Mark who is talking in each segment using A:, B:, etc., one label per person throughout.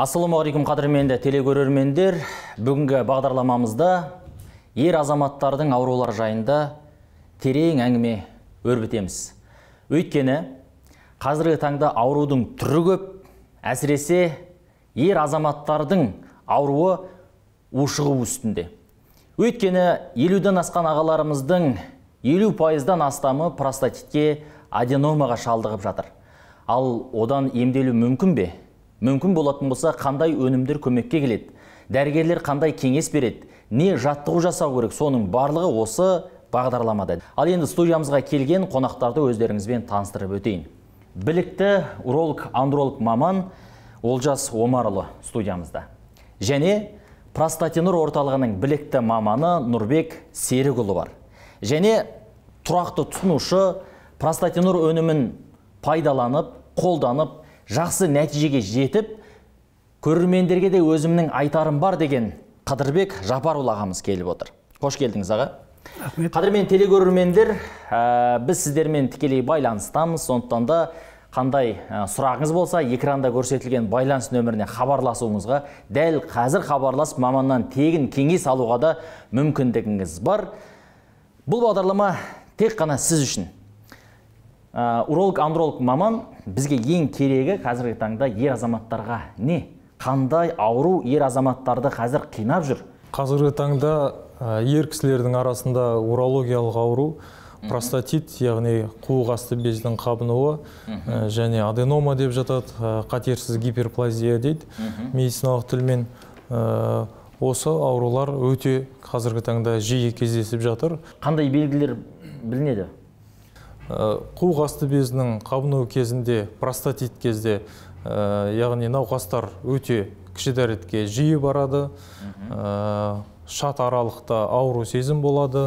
A: Ассалаумағалейкум қадірменді телекөрермендер. Бүгінгі бағдарламамызда ер азаматтардың аурулар жайында терең әңгіме өрбітеміз. Өйткені қазіргі таңда аурудың түрі көп, әсіресе ер азаматтардың ауруы ушығу үстінде. Өйткені 50-ден асқан ағаларымыздың 50%-дан астамы простатитке, аденомаға шалдығып жатыр. Ал одан емделу мүмкін бе? Мүмкін болатын болса, қандай өнімдер көмекке келеді? Дәрігерлер қандай кеңес береді? Не жаттығу жасау керек? Соның барлығы осы бағдарламада. Ал енді студиямызға келген қонақтарды өздеріңізбен таныстырып өтейін. Білікті уролог-андролог маман Олжас Омарұлы студиямызда. Және Простатинур орталығының білікті маманы Нұрбек Серікұлы бар. Және тұрақты тұтынушы Простатинур өнімін пайдаланып, қолданып, жақсы нәтижеге жетіп, көрермендерге де өзімнің айтарым бар деген Қадырбек Жапарұлы ағамыз келіп отыр. Қош келдіңіз аға. Қадірмен телекөрермендер, біз сіздермен тікелей байланыстамыз, сондықтан да қандай сұрағыңыз болса, экранда көрсетілген байланыс нөміріне хабарласуыңызға, дәл қазір хабарласып маманнан тегін кеңес алуға да мүмкіндігіңіз бар. Бұл бағдарлама тек қана сіз үшін. Уролог-андролог маман бізге ең керегі қазіргі таңда ер азаматтарға не? Қандай ауру ер азаматтарды қазір қинап жүр?
B: Қазіргі таңда ер кісілердің арасында урологиялық ауру, простатит, яғни қуық асты бездің қабынуы, және аденома деп жатады, қатерсіз гиперплазия дейді медициналық тілмен. Осы аурулар өте қазіргі таңда жиі кездесіп жатыр.
A: Қандай белгілер білінеді?
B: Қуық асты безінің қабыну кезінде, простатит кезде, яғни науқастар өте кіші дәретке жиі барады, шат аралықта ауру сезім болады,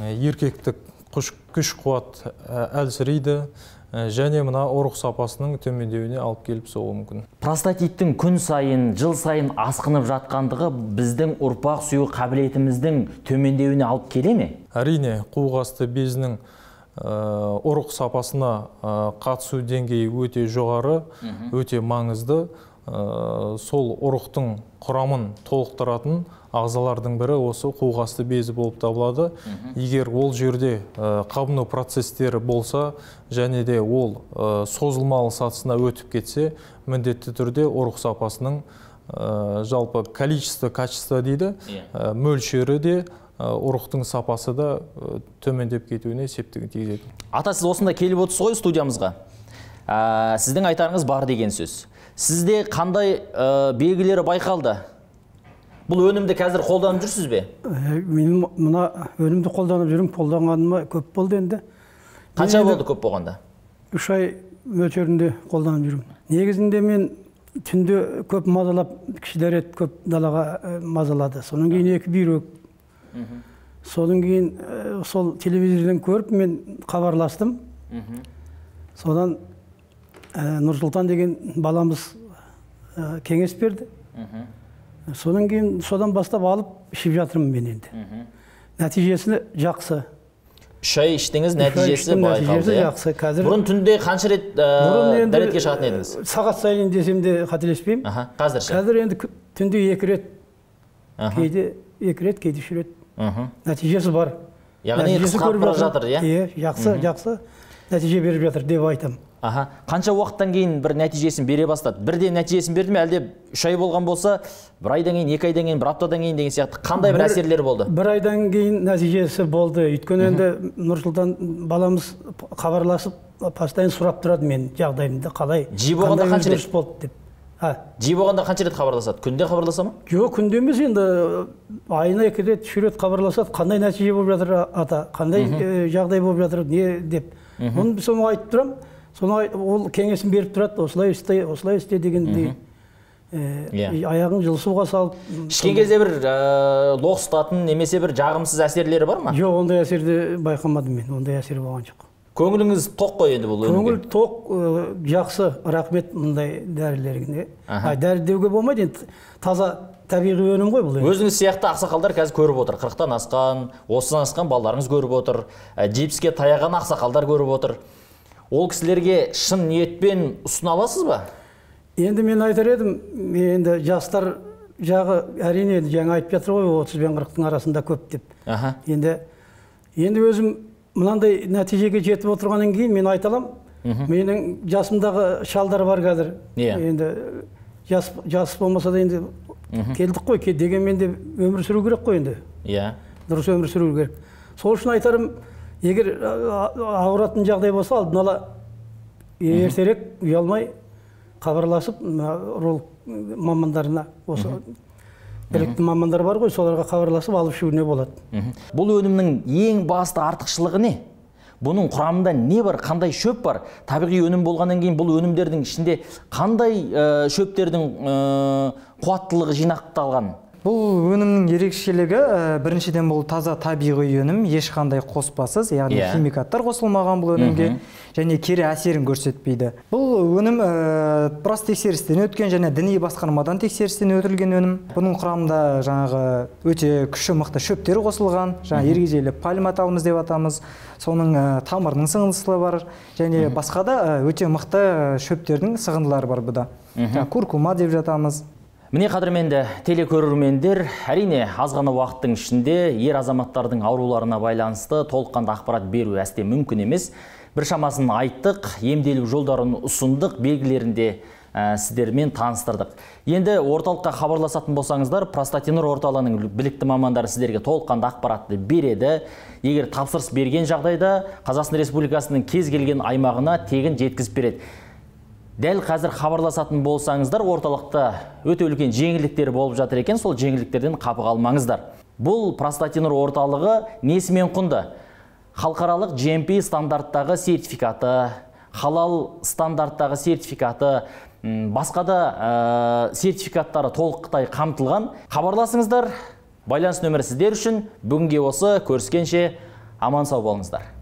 B: еркектік күш қуат әлсірейді, және мына ұрық сапасының төмендеуіне алып келіп соғуы мүмкін.
A: Простатиттің күн сайын, жыл сайын асқынып жатқандығы біздің ұрпақ сүю қабілетіміздің төмендеуіне алып келе ме?
B: Әрине, қуық асты безінің ұрық сапасына қатысу деңгейі өте жоғары, өте маңызды. Сол ұрықтың құрамын толықтыратын ағзалардың бірі осы қуық асты безі болып табылады. Егер ол жерде қабыну процестері болса, және де ол созылмалы сатысына өтіп кетсе, міндетті түрде ұрық сапасының жалпы количество, качество дейді, мөлшері де ұрықтың сапасы да төмендеп кетуіне септігін тигізеді.
A: Ата, сіз осында келіп отырсыз ғой студиямызға. Сіздің айтарыңыз бар деген сөз. Сізде қандай белгілері байқалды? Бұл өнімді қазір қолданып жүрсіз бе?
C: Мен мына өнімді қолданып жүрмін, қолданғаныма көп болды енді.
A: Қанша болды көп болғанда?
C: 3 ай мөлшерінде қолданып жүрмін. Негізінде мен түнде көп мазалап, кіші дәрет көп далаға мазалады. Соның кейін 2 бүйрек. Содан кейін сол телевизордан көріп мен хабарластым. Содан Нұрсұлтан деген баламыз кеңес берді. Содан кейін содан бастап алып ішіп жатырмын мен енді. Нәтижесі жақсы.
A: 3 ай іштіңіз, нәтижесі байқалды. Бұрын түнде қанша рет дәретке шығатын едіңіз?
C: Сағат сайын десем де қателеспеймін. Қазір енді түнде 2 рет. Кейде 2 рет, кейде 3 рет. Нәтижесі бар.
A: Яғни қысқарып бара жатыр, иә?
C: Жақсы нәтиже беріп жатыр деп айтам.
A: Қанша уақыттан кейін бір нәтижесін бере бастады? Бірден нәтижесін берді ме, әлде 3 ай болған болса, 1 айдан кейін, 2 айдан кейін, 1 аптадан кейін деген сияқты қандай бір әсерлер болды?
C: 1 айдан кейін нәтижесі болды. Өйткені енді Нұрсұлтан баламыз хабарласып, постоянно сұрап тұрады мен жағдайымды қалай,
A: қандай өзгеріс
C: болды деп.
A: Жиі болғанда қанша рет хабарласады? Күнде хабарласа ма?
C: Жоқ, күнде емес, енді айына 2 рет, 3 рет хабарласады. Қандай нәтиже болып жатыр ата, қандай жағдай болып жатыр, не деп. Оны соны айтып тұрам. Соны ол кеңесін беріп тұрады, осылай істе дегендей. Аяғын жылы суға салып.
A: Ішкен кезде бір лоқсытатын, немесе бір жағымсыз әсерлері бар ма?
C: Жоқ, ондай әсерді байқамадым мен, ондай әсері болған жоқ.
A: Көңіліңіз тоқ қой енді бұл өнімге?
C: Көңіл тоқ, жақсы, рахмет мұндай дәрілерге. Дәрі деуге болмайды, таза табиғи өнім ғой бұл.
A: Өзіңіз сияқты ақсақалдар қазір көріп отыр. 40-тан асқан, 30-тан асқан балдарыңыз көріп отыр. Джипске таяған ақсақалдар көріп отыр. Ол кісілерге шын ниетпен ұсына аласыз ба?
C: Енді мен айтар едім, енді жастар жағы әрине жаңа айтып жатыр ғой 30 пен 40-тың арасында көп деп. Енді өзім мынандай нәтижеге жетіп отырғаннан кейін мен айталам, менің жасымдағы шалдар бар қазір. Енді жас болмаса да енді келдік қой, дегенмен де өмір сүру керек қой енді. Дұрыс өмір сүру керек. Сол үшін айтарым, егер ауыратын жағдай болса, алдын ала ертерек ұялмай хабарласып, ролик мамандарына, осы білікті мамандар бар ғой, соларға хабарласып алып шығуына болады.
A: Бұл өнімнің ең басты артықшылығы не? Бұның құрамында не бар, қандай шөп бар? Табиғи өнім болғаннан кейін бұл өнімдердің ішінде қандай шөптердің қуаттылығы жинақталған?
D: Бұл өнімнің ерекшелігі біріншіден бұл таза табиғи өнім, ешқандай қоспасыз, яғни химикаттар қосылмаған бұл өнімге, және кері әсерін көрсетпейді. Бұл өнім біраз тексерістен өткен және діни басқармадан тексерістен өтілген өнім. Бұның құрамында жаңағы өте күші мықты шөптер қосылған, жаңа ергежейлі пальма атауымыз деп атамыз, соның тамырының сығындысы бар, және басқа да өте мықты шөптердің сығындылары бар бұда. Куркума деп жатамыз.
A: Міне қадірменді телекөрермендер, әрине аз ғана уақыттың ішінде ер азаматтардың ауруларына байланысты толыққанды ақпарат беру әсте мүмкін емес. Бір шамасын айттық, емделу жолдарын ұсындық, белгілерінде сіздермен таныстырдық. Енді орталыққа хабарласатын болсаңыздар, Простатинур орталығының білікті мамандары сіздерге толыққанды ақпаратты береді. Егер тапсырыс берген жағдайда Қазақстан Республикасының кез келген аймағына тегін жеткізіп береді. Дәл қазір хабарласатын болсаңыздар, орталықта өте үлкен жеңілдіктер болып жатыр екен, сол жеңілдіктерден қапы қалмаңыздар. Бұл Простатинур орталығы несімен құнды? Халықаралық GMP стандарттағы сертификаты, халал стандарттағы сертификаты, басқа да сертификаттары толықтай қамтылған. Хабарласыңыздар, байланыс нөмірі сіздер үшін. Бүгінге осы, көріскенше аман сау болыңыздар.